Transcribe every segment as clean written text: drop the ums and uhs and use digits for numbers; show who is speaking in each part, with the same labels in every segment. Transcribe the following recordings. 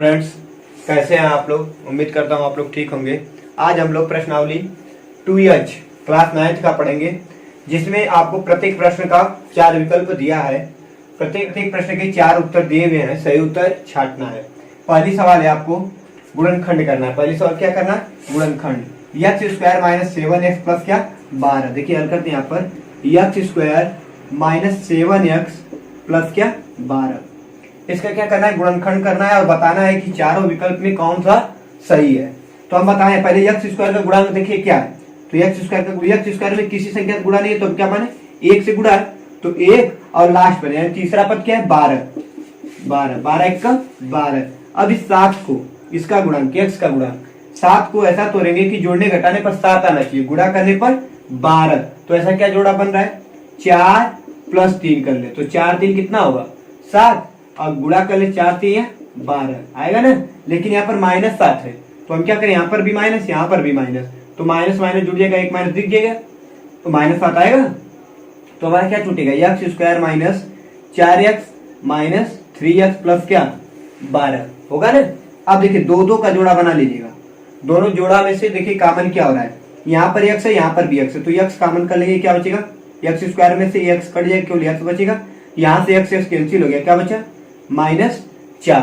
Speaker 1: Friends, कैसे हैं आप लोग। उम्मीद करता हूँ आप लोग ठीक होंगे। आज हम लोग प्रश्नावली 2H क्लास 9th का पढ़ेंगे, जिसमें आपको प्रत्येक प्रश्न का 4 विकल्प दिया है। प्रत्येक प्रश्न के 4 उत्तर दिए हुए हैं, सही उत्तर छांटना है। पहली सवाल है आपको गुणनखंड करना है। पहली सवाल क्या करना है? गुणनखंड। x square minus 7x plus क्या 12। देखिए हल करते हैं यहाँ पर x square minus 7x plus क्या 12। इसका क्या करना है? गुणनखंड करना है और बताना है कि चारों विकल्प में कौन सा सही है। तो हम बताएं पहले x स्क्वायर का गुणांक देखिए क्या है। तो x स्क्वायर में किसी संख्या का गुणा नहीं है, तो क्या माने 1 से गुणा है, तो 1 और लास्ट पर यानी तीसरा पद क्या है 12। 12 1 का 12। अब इस 7 को, इसका गुणांक x का गुणांक 7 को ऐसा तोड़ेंगे कि जोड़ने घटाने पर 7 आना चाहिए, गुणा करने पर 12। तो ऐसा क्या जोड़ा बन रहा है? 4 प्लस 3 कर ले तो 4 3 कितना होगा 7, और गुणा कर ले 4 3 12 आएगा ना। लेकिन यहाँ पर -7 है, तो हम क्या करें, यहाँ पर भी माइनस यहाँ पर भी माइनस, तो माइनस माइनस जुड़ जाएगा, एक माइनस दिख जाएगा, तो -7 आएगा। तो हमारा क्या छूटेगा? x square minus 4x minus 3x plus क्या 12 होगा ना। अब देखिए दो का जोड़ा बना लीजिएगा। दोनों जोड़ा में से देखिए कॉमन क्या हो रहा है, यहाँ पर x है यहाँ पर भी x है, तो x कॉमन कर लेंगे, क्या बचेगा? x स्क्वायर में से x कट जाएगा, केवल x बचेगा। यहाँ से x कैंसिल हो गया, क्या बचा? -4।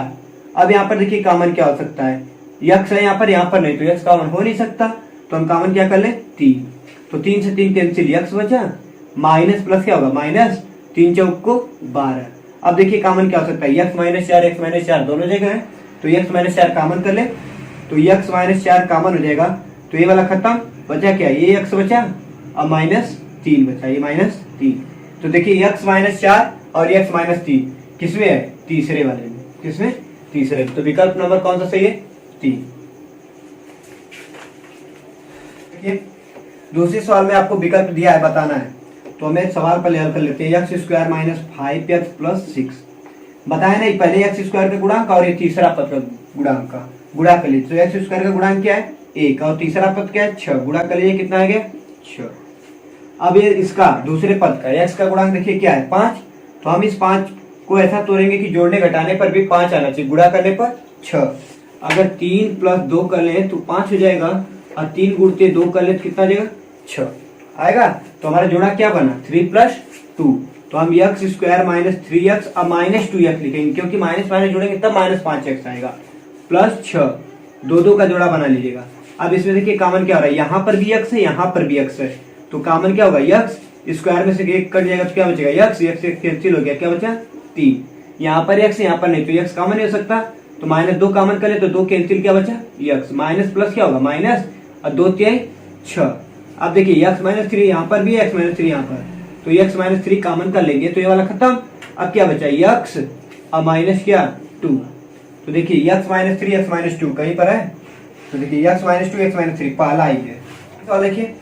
Speaker 1: अब यहाँ पर देखिए कॉमन क्या हो सकता है? x है यहाँ पर नहीं, तो x कॉमन हो नहीं सकता, तो हम कॉमन क्या कर ले 3। तो 3 से 3 कैंसिल, x बचा, माइनस प्लस क्या होगा -3 चौक को 12। अब देखिए कॉमन क्या हो सकता है? x -4 दोनों जगह है, तो x -4 कॉमन कर ले, तो x -4 कॉमन हो जाएगा, तो ये वाला खत्म, बचा क्या? ये x बचा और -3 बचा, ये -3। तो देखिए x -4 और x -3 किसमें है? तीसरे वाले में। किसमें? तीसरे में। तो विकल्प नंबर कौन सा सही है? 3। देखिए दूसरे सवाल में आपको विकल्प दिया है, बताना है। तो हमें सवाल पहले हल कर लेते हैं। x square minus 5x plus 6 बताया नहीं, पहले x स्क्वायर का गुणांक और ये तीसरा पद का गुणांक का गुणा कर लीजिए। तो x स्क्वायर का गुणांक क्या है? 1 और तीसरा पद क्या है 6, गुणा कर लीजिए, कितना आ गया 6। अब ये इसका दूसरे पद का x का गुणांक देखिए क्या है 5, तो हम इस 5 को ऐसा तोड़ेंगे कि जोड़ने घटाने पर भी 5 आना चाहिए, गुणा करने पर 6। अगर 3 प्लस 2 कर ले तो 5 हो जाएगा, और 3 गुणते 2 कर ले तो कितना आ जाएगा 6 आएगा। तो हमारा जोड़ा क्या बना 3 प्लस 2। तो हम x स्क्वायर माइनस 3x और -2x लिखेंगे, क्योंकि माइनस माइनस जोड़ेंगे तब -5x आएगा, प्लस 6। 2 का जोड़ा बना लीजिएगा। अब इसमें देखिए कॉमन क्या हो रहा है, यहाँ पर भी x है यहाँ पर भी x है, तो कॉमन क्या होगा x स्क्वायर में से 1 कट जाएगा, तो क्या बचेगा x कैंसिल हो गया, क्या बचा 3। यहाँ पर x यहाँ पर नहीं, तो x कॉमन नहीं हो सकता, तो -2 कॉमन कर ले तो 2 कैंसिल, क्या बचा x, माइनस प्लस क्या होगा माइनस, और 2 3 6। अब देखिए x -3 यहाँ पर भी, x -3 यहाँ पर, तो x -3 कॉमन कर लेंगे, तो ये वाला खत्म। अब क्या बचा x और माइनस क्या 2। तो देखिए x -3 x -2 कहीं पर है, तो देखिए x -2 x -3 पहला ही है। तो देखिए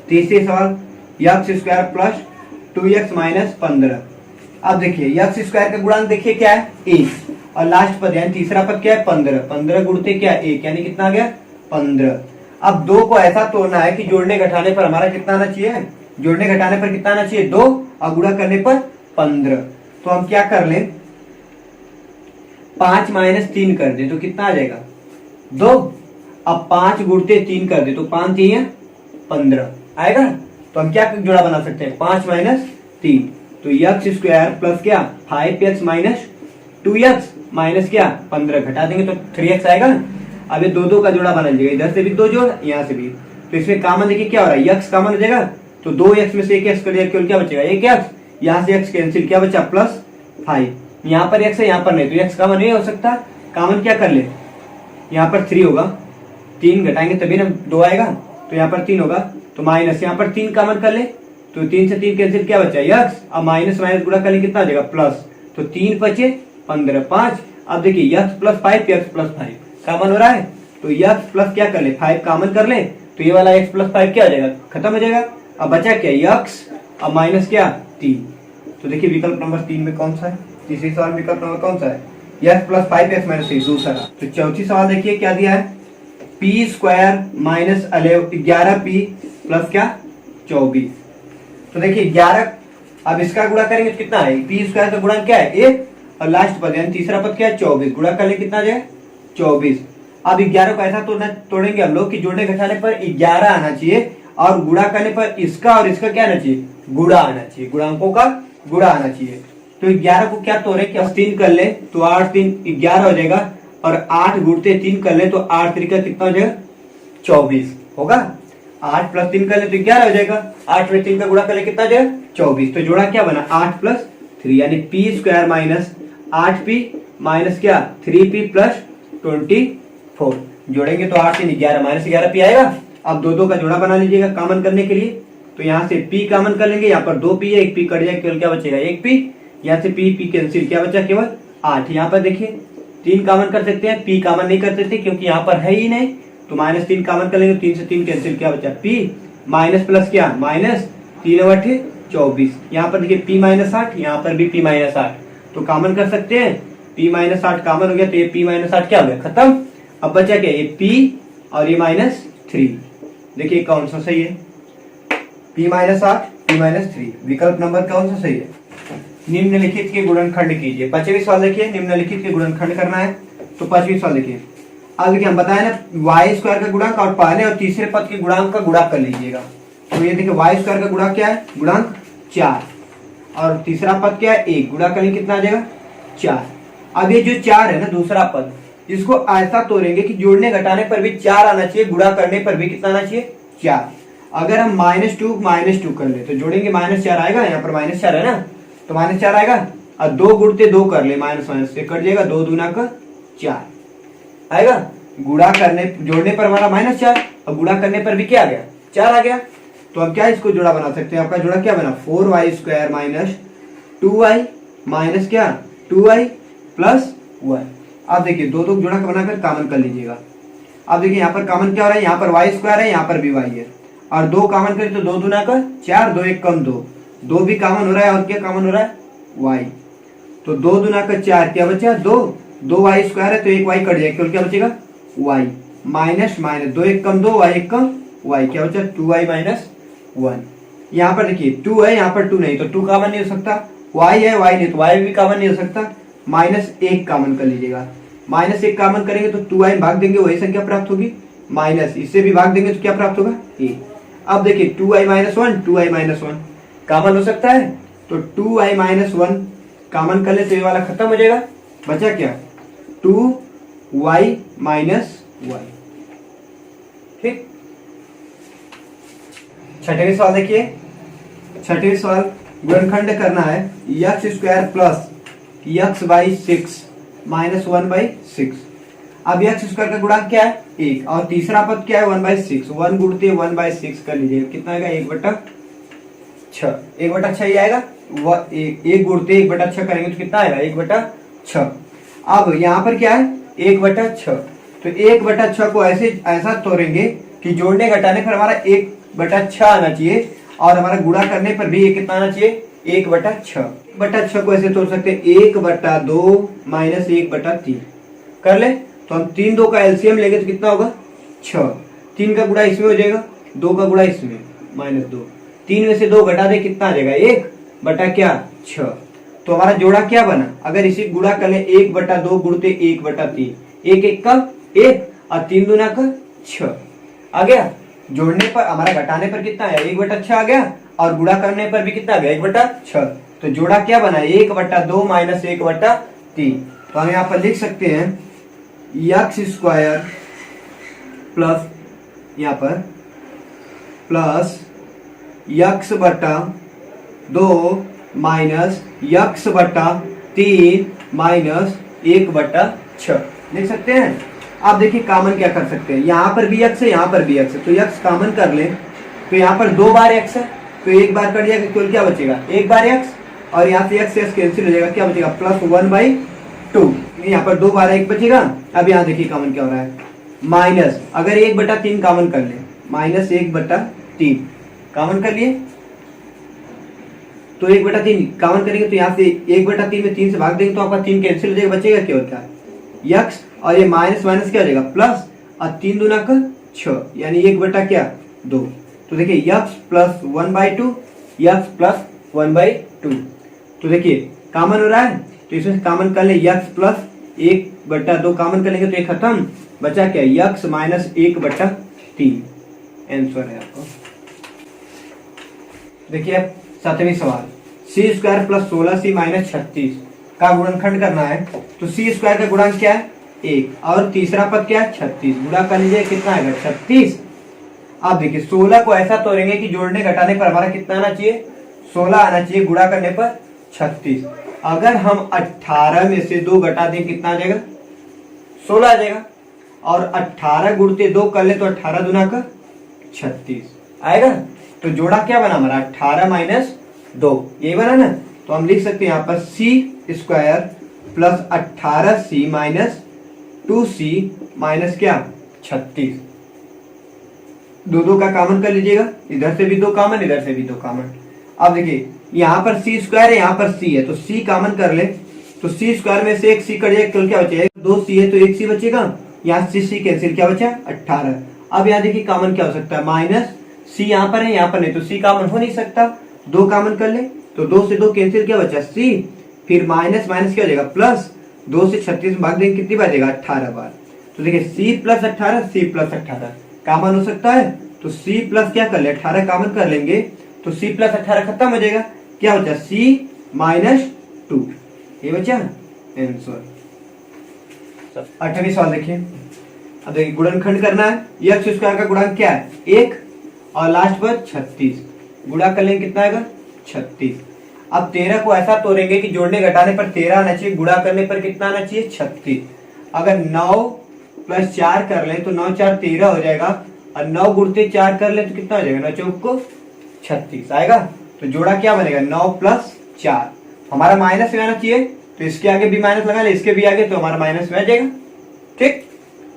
Speaker 1: तीसरी सवाल x square plus 2x minus 15। अब देखिए x स्क्वायर का गुणांक देखिए क्या है 1, और लास्ट पद यानी तीसरा पद क्या है 15। 15 गुणते क्या 1, यानी कितना आ गया 15। अब 2 को ऐसा तोड़ना है कि जोड़ने घटाने पर हमारा कितना आना चाहिए, जोड़ने घटाने पर कितना आना चाहिए 2, और गुणा करने पर 15। तो हम क्या कर लें, 5 - 3 कर दे तो कितना आ जाएगा 2। अब 5 गुणते 3 कर दे तो 5 3 15 आएगा। तो हम क्या जोड़ा बना सकते हैं 5 - 3, तो x स्क्वायर प्लस क्या 5x माइनस 2x माइनस क्या 15, घटा देंगे तो 3x आएगा। अब ये 2 का जोड़ा बना लीजिएगा, इधर से भी 2 जोड़ यहाँ से भी, तो इसमें कॉमन देखिए क्या हो रहा है x कॉमन हो जाएगा, तो 2x में से 1x कर दिया, केवल क्या बचेगा 1x, यहाँ से x कैंसिल, क्या बचा प्लस 5। यहाँ पर x है यहाँ पर नहीं, तो x कॉमन नहीं हो सकता, कॉमन क्या कर ले, यहाँ पर 3 होगा, 3 घटाएंगे तभी ना 2 आएगा, तो यहाँ पर 3 होगा, तो माइनस यहाँ पर 3 कॉमन कर ले, तो 3 से 3 कैंसिल, क्या बचा x, अब माइनस माइनस गुणा कर ले कितना आ जाएगा प्लस, तो 3 बचे 15 5। अब देखिए x plus 5 x plus 5 common हो रहा है, तो x प्लस क्या कर ले 5 कॉमन कर ले, तो ये वाला x प्लस 5 क्या हो जाएगा खत्म हो जाएगा। अब बचा क्या x और माइनस क्या 3। तो देखिए विकल्प नंबर 3 में कौन सा है, तीसरी सवाल विकल्प नंबर कौन सा है, x प्लस 5x माइनस 3 दूसरा। तो चौथी सवाल देखिए क्या दिया है, p square minus 11p plus क्या 24। तो देखिए 11, अब इसका गुणा करेंगे तो कितना है, पी स्क्वायर का गुणा क्या है 1, और लास्ट पद यानी तीसरा पद क्या है 24, गुणा कर ले कितना आ जाएगा 24। अब 11 को ऐसा तोड़ेंगे हम लोग कि जोड़ने घटाने पर 11 आना चाहिए और गुणा करने पर इसका और इसका क्या आना चाहिए, गुणा आना चाहिए, गुणांकों का गुणा आना चाहिए। तो 11 को क्या तोड़े कि 3 कर ले तो 8 3 11 हो जाएगा और 8 गुणते 3 कर ले तो 8 3 का कितना हो जाएगा 24 होगा। 8 + 3 कर ले तो 11 हो जाएगा, 8 में 3 का गुणा कर ले कितना हो जाएगा 24। तो जोड़ा क्या बना 8 + 3 यानी p² - 8p माइनस क्या 3p + 24। जोड़ेंगे तो 8 3 11 -11p आएगा। अब दो का जोड़ा बना लीजिएगा कॉमन करने के लिए। तो यहाँ से p कॉमन कर लेंगे, यहाँ पर 2p है, 1p कट जाए केवल क्या बचेगा 1p, यहाँ से p कैंसिल क्या बचा केवल 8। यहाँ पर देखिए 3 कॉमन कर सकते हैं, p कॉमन नहीं कर सकते क्योंकि यहाँ पर है ही नहीं। तो -3 कॉमन कर लेंगे, 3 से 3 कैंसिल क्या बचा p माइनस प्लस क्या -3 × 24। यहाँ पर देखिए p - 8, यहाँ पर भी p - 8 तो कॉमन कर सकते हैं। p - 8 कॉमन हो गया तो ये p - 8 क्या हो गया खत्म। अब बचा क्या ये p और ये -3। देखिए कौन सा सही है p - 8 p - 3 विकल्प नंबर कौन सा सही है। निम्नलिखित के गुणनखंड कीजिए। 5वें सवाल देखिए निम्नलिखित के गुणनखंड करना है। तो 5वें सवाल देखिए, अब देखिए हम बताए ना y² का गुणांक और पहले और तीसरे पद के गुणांक का गुणा कर लीजिएगा। तो ये देखिए y² का गुणांक क्या है, गुणांक 4 और तीसरा पद क्या है 1, गुणा करेंगे कितना आ जाएगा 4। अब ये जो 4 है ना दूसरा पद, इसको ऐसा तोड़ेंगे कि जोड़ने घटाने पर भी 4 आना चाहिए, गुणा करने पर भी कितना आना चाहिए 4। अगर हम -2 कर ले तो जोड़ेंगे -4 आएगा, यहाँ पर -4 है ना तो -4 आएगा और 2 गुणते 2 कर ले माइनस से कट जाएगा, 2 दूना का 4 आएगा। गुणा करने जोड़ने पर हमारा -4 और गुणा करने पर भी क्या आ गया 4 आ गया। तो अब क्या इसको जोड़ा बना सकते हैं, आपका जोड़ा क्या बना 4y² - 2y माइनस क्या 2y + 1। अब देखिए दो जोड़ा बनाकर कॉमन कर लीजिएगा। अब देखिए यहाँ पर कॉमन क्या हो रहा है, यहाँ पर y² है, यहाँ पर भी y है और 2 कॉमन करें तो 2 दूना का 4, 2 1 कम 2, 2 भी कॉमन हो रहा है और क्या कॉमन हो रहा है y। तो 2 दूना का 4 क्या बचा 2, 2y² है तो 1y कट जाएगा, केवल क्या बचेगा y माइनस 2 1 कम 2 y 1 कम y क्या बचा 2y - 1। यहाँ पर देखिए 2 है, यहाँ पर 2 नहीं तो 2 कॉमन नहीं हो सकता, y है y नहीं तो y भी कॉमन नहीं हो सकता, -1 कॉमन कर लीजिएगा। -1 कॉमन करेंगे तो 2y भाग देंगे वही संख्या प्राप्त होगी, माइनस इससे भी भाग देंगे तो क्या प्राप्त होगा 1। अब देखिए 2y - 1 2y - 1 कॉमन हो सकता है तो 2y - 1 कॉमन कर ले तो ये वाला खत्म हो जाएगा, बचा क्या 2y - y। ठीक। 6वां सवाल देखिए, 6वां सवाल गुणनखंड करना है x² + x/6 - 1/6। अब x² का गुणांक क्या है 1 और तीसरा पद क्या है 1/6, 1 गुणते 1/6 कर लीजिए कितना आएगा 1/6, 1/6 ही आएगा। 1 गुणते 1/6 करेंगे तो कितना आएगा 1/6। अब यहाँ पर क्या है 1/6, तो 1/6 को ऐसा तोड़ेंगे कि जोड़ने घटाने पर हमारा 1/6 आना चाहिए और हमारा गुणा करने पर भी ये कितना आना चाहिए 1/6। 1/6 को ऐसे तोड़ सकते हैं 1/2 - 1/3 कर ले तो हम 3 2 का एलसीएम लेंगे तो कितना होगा 6, 3 का गुणा इसमें हो जाएगा, 2 का गुणा इसमें -2, 3 में से 2 घटा दे कितना आ जाएगा 1/6। तो हमारा जोड़ा क्या बना, अगर इसी गुणा कर ले 1/2 गुणते 1/3, 1 1 का 1 और 3 दूना का 6 आ गया। जोड़ने पर हमारा घटाने पर कितना आया 1/6 आ गया और गुणा करने पर भी कितना आ गया 1/6। तो जोड़ा क्या बना 1/2 - 1/3। तो हम यहाँ पर लिख सकते हैं x² प्लस यहाँ पर plus x/2 minus x/3 minus 1/6 लिख सकते हैं। आप देखिए कॉमन क्या कर सकते हैं, यहाँ पर भी x है यहाँ पर भी x है तो x कॉमन कर ले तो यहाँ पर 2 बार x है तो 1 बार कट जाएगा, केवल क्या बचेगा 1 बार x और यहाँ से x कैंसिल हो जाएगा, क्या बचेगा +1/2। यहाँ पर 2 बार 1 बचेगा। अब यहाँ देखिए कॉमन क्या हो रहा है माइनस, अगर 1/3 कॉमन कर ले -1/3 कॉमन कर लिए तो 1/3 कॉमन करेंगे तो यहाँ से 1/3 में 3 से भाग देंगे तो आपका 3 कैंसिल हो जाएगा, बचेगा केवल क्या x और ये माइनस माइनस क्या हो जाएगा प्लस और 3 दूना का 6 यानी 1/2। तो देखिए x + 1/2 x + 1/2। तो देखिए कॉमन हो रहा है तो इसमें कॉमन कर ले यक्स प्लस 1/2 कॉमन कर लेंगे तो ये खत्म, बचा क्या यक्स माइनस 1/3 आंसर है आपको। देखिए अब 7वां सवाल, सी स्क्वायर प्लस 16c माइनस 36 का गुणनखंड करना है। तो सी स्क्वायर का गुणांक क्या है 1 और तीसरा पद क्या है 36, गुणा कर लीजिए कितना आएगा 36। अब देखिए 16 को ऐसा तोड़ेंगे कि जोड़ने घटाने पर हमारा कितना आना चाहिए 16 आना चाहिए, गुणा करने पर 36। अगर हम 18 में से 2 घटा दें कितना आ जाएगा 16 आ जाएगा, और 18 गुणते 2 कर ले तो 18 दूना का 36 आएगा। तो जोड़ा क्या बना हमारा 18 माइनस 2, यही बना ना। तो हम लिख सकते हैं यहाँ पर c square plus 18c minus 2c minus क्या 36। दो का कॉमन कर लीजिएगा, इधर से भी 2 कॉमन, इधर से भी 2 कॉमन। अब देखिए यहाँ पर सी स्क्वायर है, यहाँ पर सी है, तो सी कॉमन कर ले तो सी स्क्वायर में से एक सी कट जाए, क्या बचेगा 2c है तो एक सी बचेगा, यहाँ सी कैंसिल, क्या बचा 18। अब यहाँ देखिए कॉमन क्या हो सकता है माइनस सी, यहाँ पर है यहाँ पर नहीं, तो सी कॉमन हो नहीं सकता, 2 कॉमन कर ले तो 2 से 2 कैंसिल, क्या बचा सी, फिर माइनस माइनस क्या हो जाएगा प्लस, 2 से 36 में भाग देंगे कितनी बार जाएगा 18 बार। तो देखिए C plus 18 C plus 18 common हो सकता है, तो सी प्लस क्या कर ले 18 कॉमन कर लेंगे तो सी प्लस 18 खत्म हो जाएगा, क्या बचा सी माइनस 2, ये बचा आंसर। 8वां सवाल देखिए, अब देखिए गुणनखंड करना है, एक्स स्क्वायर का गुणांक क्या है 1 और लास्ट पर 36, गुणा कर लेंगे कितना आएगा 36। अब 13 को ऐसा तोड़ेंगे कि जोड़ने घटाने पर 13 आना चाहिए, गुणा करने पर कितना आना चाहिए 36। अगर 9 प्लस 4 कर ले तो 9 4 13 हो जाएगा, और 9 गुणते 4 कर ले तो कितना हो जाएगा 9 चौक को 36 आएगा। तो जोड़ा क्या बनेगा 9 प्लस 4, हमारा माइनस में आना चाहिए तो इसके आगे भी माइनस लगा ले, इसके भी आगे, तो हमारा माइनस में आ जाएगा। ठीक,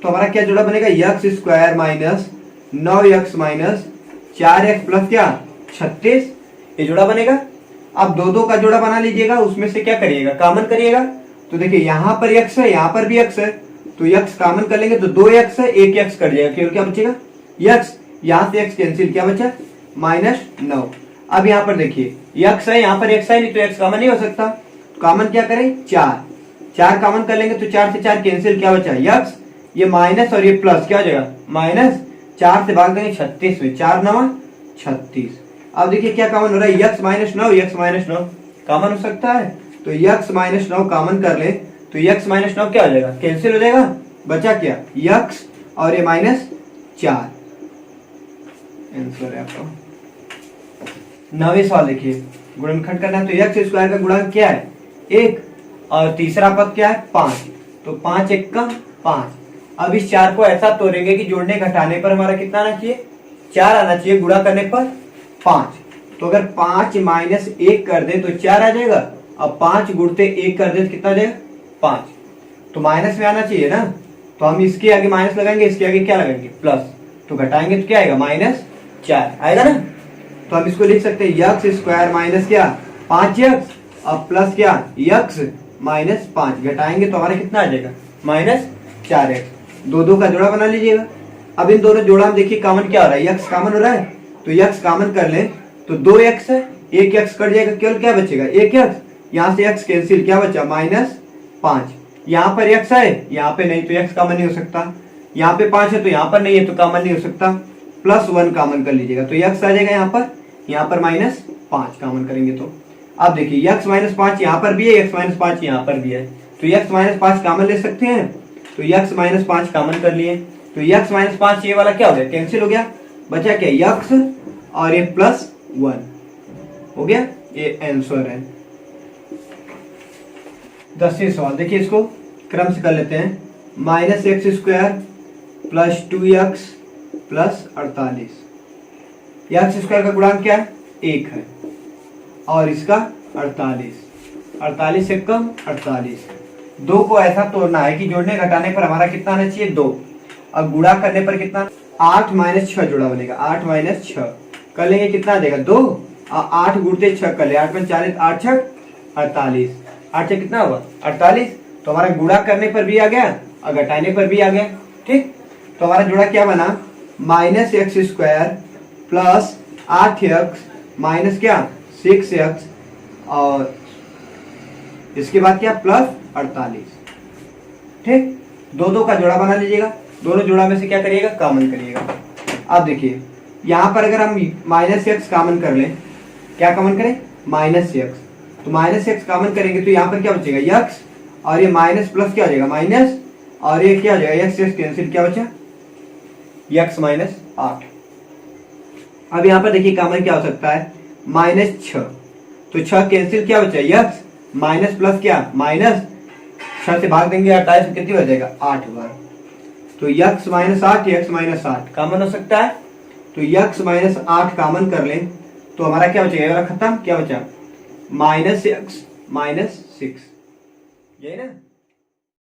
Speaker 1: तो हमारा क्या जोड़ा बनेगा x square minus 9x minus 4x plus क्या 36, ये जोड़ा बनेगा। अब दो का जोड़ा बना लीजिएगा, उसमें से क्या करिएगा कॉमन करिएगा। तो देखिए यहाँ पर x है, यहाँ पर भी x है, तो x कॉमन कर लेंगे तो 2x है, 1x कट जाएगा, केवल क्या बचेगा x, यहाँ से x कैंसिल, क्या बचा -9। अब यहाँ पर देखिए x है, यहाँ पर x है नहीं तो x कॉमन नहीं हो सकता, कॉमन क्या करें 4 कॉमन कर लेंगे तो 4 से 4 कैंसिल, क्या बचा x, ये माइनस और ये प्लस, क्या हो जाएगा माइनस, 4 से भाग देंगे 36 में, 4 9 36। अब देखिए क्या कॉमन हो रहा है x माइनस 9 कॉमन हो सकता है, तो x माइनस 9 कॉमन कर ले तो x माइनस 9 क्या हो जाएगा कैंसिल हो जाएगा, बचा क्या x और ये -4 आंसर है आपका। 9वां सवाल देखिए, गुणनखंड करना है तो एक्स स्क्वायर का गुणांक क्या है 1 और तीसरा पद क्या है 5, तो 5 1 का 5। अब इस 4 को ऐसा तोड़ेंगे कि जोड़ने घटाने पर हमारा कितना आना चाहिए 4 आना चाहिए, गुणा करने पर 5। तो अगर 5 माइनस 1 कर दे तो 4 आ जाएगा, अब 5 गुणते 1 कर दे तो कितना आ जाएगा 5, तो माइनस में आना चाहिए ना, तो हम इसके आगे माइनस लगाएंगे, इसके आगे क्या लगाएंगे प्लस, तो घटाएंगे तो क्या आएगा -4 आएगा ना। तो हम इसको लिख सकते हैं एक्स स्क्वायर माइनस क्या 5x अब प्लस क्या x माइनस 5, घटाएंगे तो हमारा कितना आ जाएगा -4x। दो का जोड़ा बना लीजिएगा। अब इन दोनों जोड़ा में देखिए कॉमन क्या हो रहा है, x कॉमन हो रहा है, तो x कॉमन कर ले तो 2x है, 1x कट जाएगा, केवल क्या बचेगा 1x, यहाँ से x कैंसिल, क्या बचा -5। यहाँ पर x है, यहाँ पे नहीं तो x कॉमन नहीं हो सकता, यहाँ पे 5 है तो यहाँ पर नहीं है तो कॉमन नहीं हो सकता, +1 कॉमन कर लीजिएगा तो x आ जाएगा, यहाँ पर -5 कॉमन करेंगे तो अब देखिए x -5 यहाँ पर भी है, x -5 यहाँ पर भी है, तो x -5 कॉमन ले सकते हैं, तो x -5 कॉमन कर लिए, तो x -5 ये वाला क्या हो गया कैंसिल हो गया, बचा क्या x और ये +1 हो गया, ये आंसर है। 10वां सवाल देखिए, इसको क्रम से कर लेते हैं, -x square plus 2x plus 48, x square का गुणांक क्या है 1 है और इसका 48 से कम 48। 2 को ऐसा तोड़ना है कि जोड़ने घटाने पर हमारा कितना आना चाहिए 2, अब गुणा करने पर कितना 8 - 6 जोड़ा बनेगा, 8 - 6 कर लेंगे कितना आ जाएगा 2, और 8 गुणते 6 कर ले, 8 × 40 8 × 48, 8 से कितना होगा 48, तो हमारा गुणा करने पर भी आ गया और घटाने पर भी आ गया। ठीक, तो हमारा जोड़ा क्या बना -x square plus 8x minus क्या 6x और इसके बाद क्या प्लस 48। ठीक, दो दो का जोड़ा बना लीजिएगा, दोनों जोड़ा में से क्या करिएगा कॉमन करिएगा। अब देखिए यहां पर अगर हम -x कॉमन कर लें, क्या कॉमन करें -x, तो -x कॉमन करेंगे तो यहाँ पर क्या बचेगा x, और ये माइनस प्लस क्या हो जाएगा माइनस, और ये क्या हो जाएगा x कैंसिल, क्या बचा x -8। अब यहाँ पर देखिए कॉमन क्या हो सकता है -6, तो 6 कैंसिल क्या बचा x माइनस प्लस क्या माइनस, 6 से भाग देंगे 28 तो कितनी हो जाएगा 8 बार, तो x -8 x -8 कॉमन हो सकता है, तो x -8 कॉमन कर लें तो हमारा क्या बचेगा खत्म, क्या बचा -x -6, यही ना।